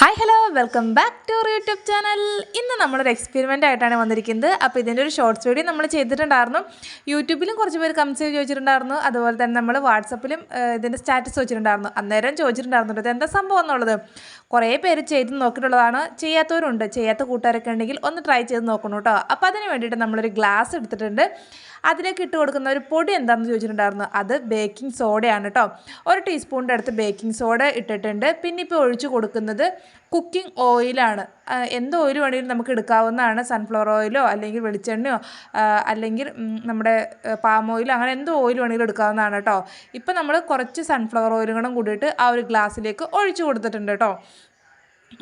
Hi hello welcome back to our YouTube channel. ഇന്ന് നമ്മളൊരു experiment ആയിട്ടാണ് വന്നിരിക്കുന്നത്. അപ്പോൾ ഇതിൻ്റെ ഒരു ഷോർട്സ് വീഡിയോ നമ്മൾ ചെയ്തിട്ടുണ്ടായിരുന്നു. യൂട്യൂബിലും കുറച്ച് പേര് കമൻസ് ചോദിച്ചിട്ടുണ്ടായിരുന്നു. അതുപോലെ തന്നെ നമ്മൾ വാട്സപ്പിലും ഇതിൻ്റെ സ്റ്റാറ്റസ് വെച്ചിട്ടുണ്ടായിരുന്നു. അന്നേരം ചോദിച്ചിട്ടുണ്ടായിരുന്നു ഇത് എന്താ സംഭവം എന്നുള്ളത്. കുറേ പേര് ചെയ്ത് നോക്കിയിട്ടുള്ളതാണ്, ചെയ്യാത്തവരുണ്ട്. ചെയ്യാത്ത കൂട്ടുകാരൊക്കെ ഉണ്ടെങ്കിൽ ഒന്ന് ട്രൈ ചെയ്ത് നോക്കണം കേട്ടോ. അപ്പോൾ അതിന് വേണ്ടിയിട്ട് നമ്മളൊരു ഗ്ലാസ് എടുത്തിട്ടുണ്ട്. അതിലേക്ക് ഇട്ട് കൊടുക്കുന്ന ഒരു പൊടി എന്താണെന്ന് ചോദിച്ചിട്ടുണ്ടായിരുന്നു. അത് ബേക്കിംഗ് സോഡയാണ് കേട്ടോ. ഒരു ടീസ്പൂണിൻ്റെ അടുത്ത് ബേക്കിംഗ് സോഡ ഇട്ടിട്ടുണ്ട്. പിന്നെ ഇപ്പോൾ ഒഴിച്ചു കൊടുക്കുന്നത് കുക്കിംഗ് ഓയിലാണ്. എന്ത് ഓയിൽ വേണമെങ്കിലും നമുക്ക് എടുക്കാവുന്നതാണ്. സൺഫ്ലവർ ഓയിലോ അല്ലെങ്കിൽ വെളിച്ചെണ്ണയോ അല്ലെങ്കിൽ നമ്മുടെ പാം ഓയിലോ അങ്ങനെ എന്ത് ഓയിൽ വേണമെങ്കിലും എടുക്കാവുന്നതാണ് കേട്ടോ. ഇപ്പം നമ്മൾ കുറച്ച് സൺഫ്ലവർ ഓയിലും കൂടിയിട്ട് ആ ഒരു ഗ്ലാസ്സിലേക്ക് ഒഴിച്ചു കൊടുത്തിട്ടുണ്ട് കേട്ടോ.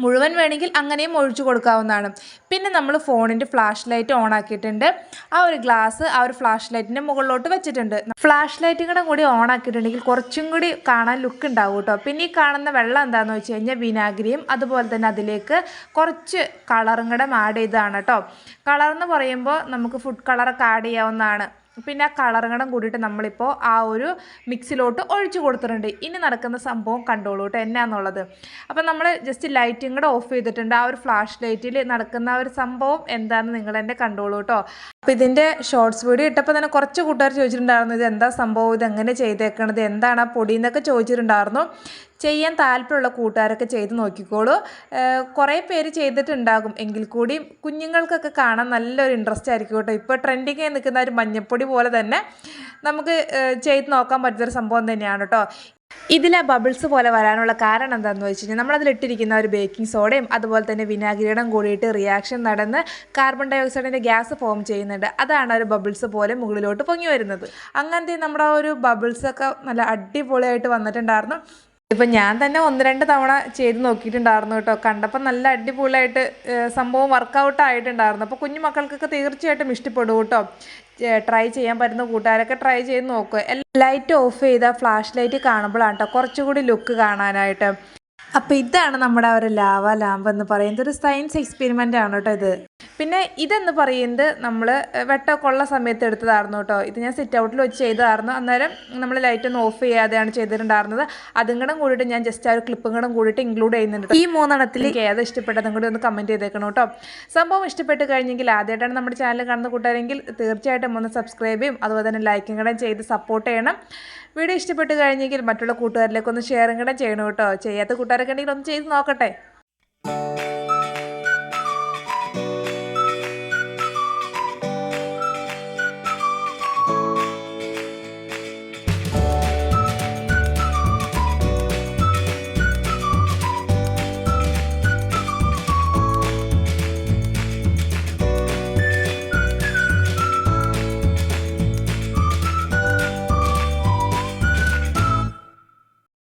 മുഴുവൻ വേണമെങ്കിൽ അങ്ങനെയും ഒഴിച്ചു കൊടുക്കാവുന്നതാണ്. പിന്നെ നമ്മൾ ഫോണിൻ്റെ ഫ്ലാഷ് ലൈറ്റ് ഓൺ ആക്കിയിട്ടുണ്ട്. ആ ഒരു ഗ്ലാസ് ആ ഒരു ഫ്ലാഷ് ലൈറ്റിൻ്റെ മുകളിലോട്ട് വെച്ചിട്ടുണ്ട്. ഫ്ലാഷ് ലൈറ്റും കൂടി ഓൺ ആക്കിയിട്ടുണ്ടെങ്കിൽ കുറച്ചും കൂടി കാണാൻ ലുക്ക് ഉണ്ടാവും കേട്ടോ. പിന്നെ ഈ കാണുന്ന വെള്ളം എന്താണെന്ന് വെച്ച് കഴിഞ്ഞാൽ വിനാഗിരിയും അതുപോലെ തന്നെ അതിലേക്ക് കുറച്ച് കളറും കൂടെ ആഡ് ചെയ്തതാണ് കേട്ടോ. കളർ എന്ന് പറയുമ്പോൾ നമുക്ക് ഫുഡ് കളറൊക്കെ ആഡ് ചെയ്യാവുന്നതാണ്. പിന്നെ ആ കളറും കൂടിയിട്ട് നമ്മളിപ്പോൾ ആ ഒരു മിക്സിലോട്ട് ഒഴിച്ചു കൊടുത്തിട്ടുണ്ട്. ഇനി നടക്കുന്ന സംഭവം കണ്ടോളൂ കേട്ടോ എന്നാന്നുള്ളത്. അപ്പം നമ്മൾ ജസ്റ്റ് ലൈറ്റും കൂടെ ഓഫ് ചെയ്തിട്ടുണ്ട്. ആ ഒരു ഫ്ലാഷ് ലൈറ്റിൽ നടക്കുന്ന ആ ഒരു സംഭവം എന്താണെന്ന് നിങ്ങൾ തന്നെ കണ്ടോളൂ കേട്ടോ. അപ്പോൾ ഇതിൻ്റെ ഷോർട്സ് വീഡിയോ ഇട്ടപ്പോൾ തന്നെ കുറച്ച് കൂട്ടുകാർ ചോദിച്ചിട്ടുണ്ടായിരുന്നു ഇത് എന്താ സംഭവം, ഇതെങ്ങനെ ചെയ്തേക്കണത്, എന്താണ് ആ പൊടി എന്നൊക്കെ ചോദിച്ചിട്ടുണ്ടായിരുന്നു. ചെയ്യാൻ താല്പര്യമുള്ള കൂട്ടുകാരൊക്കെ ചെയ്ത് നോക്കിക്കോളൂ. കുറേ പേര് ചെയ്തിട്ടുണ്ടാകും എങ്കിൽ കൂടി കുഞ്ഞുങ്ങൾക്കൊക്കെ കാണാൻ നല്ലൊരു ഇൻട്രസ്റ്റ് ആയിരിക്കും കേട്ടോ. ഇപ്പോൾ ട്രെൻഡിങ് നിൽക്കുന്ന ഒരു മഞ്ഞപ്പൊടി പോലെ തന്നെ നമുക്ക് ചെയ്ത് നോക്കാൻ പറ്റുന്നൊരു സംഭവം തന്നെയാണ് കേട്ടോ. ഇതിലെ ബബിൾസ് പോലെ വരാനുള്ള കാരണം എന്താണെന്ന് വെച്ച് കഴിഞ്ഞാൽ നമ്മളതിലിട്ടിരിക്കുന്ന ഒരു ബേക്കിംഗ് സോഡയും അതുപോലെ തന്നെ വിനാഗിരിയും കൂടിയിട്ട് റിയാക്ഷൻ നടന്ന് കാർബൺ ഡൈ ഓക്സൈഡിൻ്റെ ഗ്യാസ് ഫോം ചെയ്യുന്നുണ്ട്. അതാണ് ഒരു ബബിൾസ് പോലെ മുകളിലോട്ട് പൊങ്ങി വരുന്നത്. അങ്ങനത്തെ നമ്മുടെ ആ ഒരു ബബിൾസൊക്കെ നല്ല അടിപൊളിയായിട്ട് വന്നിട്ടുണ്ടായിരുന്നു. ഇപ്പം ഞാൻ തന്നെ 1-2 തവണ ചെയ്ത് നോക്കിയിട്ടുണ്ടായിരുന്നു കേട്ടോ. കണ്ടപ്പോൾ നല്ല അടിപൊളിയായിട്ട് സംഭവം വർക്കൗട്ട് ആയിട്ടുണ്ടായിരുന്നു. അപ്പോൾ കുഞ്ഞു മക്കൾക്കൊക്കെ തീർച്ചയായിട്ടും ഇഷ്ടപ്പെടും കേട്ടോ. ട്രൈ ചെയ്യാൻ പറ്റുന്ന കൂട്ടുകാരൊക്കെ ട്രൈ ചെയ്ത് നോക്കുക. ലൈറ്റ് ഓഫ് ചെയ്ത ഫ്ലാഷ് ലൈറ്റ് കാണുമ്പോഴാണ് കേട്ടോ കുറച്ചുകൂടി ലുക്ക് കാണാനായിട്ട്. അപ്പോൾ ഇതാണ് നമ്മുടെ ഒരു ലാവ ലാമ്പ് എന്ന് പറയുന്നത്. ഒരു സയൻസ് എക്സ്പെരിമെൻ്റ് ആണ് കേട്ടോ ഇത്. പിന്നെ ഇതെന്ന് പറയുന്നത് നമ്മൾ വെട്ടമൊക്കെ ഉള്ള സമയത്ത് എടുത്തതായിരുന്നു കേട്ടോ. ഇത് ഞാൻ സിറ്റ് ഔട്ടിൽ വെച്ച് ചെയ്തതായിരുന്നു. അന്നേരം നമ്മൾ ലൈറ്റ് ഒന്ന് ഓഫ് ചെയ്യാതെയാണ് ചെയ്തിട്ടുണ്ടായിരുന്നത്. അതും കൂടിയിട്ട് ഞാൻ ജസ്റ്റ് ആ ഒരു ക്ലിപ്പും കൂടിയിട്ട് ഇൻക്ലൂഡ് ചെയ്യുന്നുണ്ട്. ഈ 3 എണ്ണത്തിൽ ഏത് ഇഷ്ടപ്പെട്ടതും കൂടി ഒന്ന് കമൻറ്റ് ചെയ്തേക്കണം കേട്ടോ. സംഭവം ഇഷ്ടപ്പെട്ട് കഴിഞ്ഞെങ്കിൽ ആദ്യമായിട്ടാണ് നമ്മുടെ ചാനൽ കാണുന്ന കൂട്ടുകാരെങ്കിൽ തീർച്ചയായിട്ടും ഒന്ന് സബ്സ്ക്രൈബ് ചെയ്യും. അതുപോലെ തന്നെ ലൈക്കും കൂടെ ചെയ്ത് സപ്പോർട്ട് ചെയ്യണം. വീഡിയോ ഇഷ്ടപ്പെട്ട് കഴിഞ്ഞെങ്കിൽ മറ്റുള്ള കൂട്ടുകാരിലേക്കൊന്ന് ഷെയറും കൂടെ ചെയ്യണം കേട്ടോ. ചെയ്യാത്ത കൂട്ടുകാരൊക്കെ ഉണ്ടെങ്കിൽ ഒന്ന് ചെയ്ത് നോക്കട്ടെ.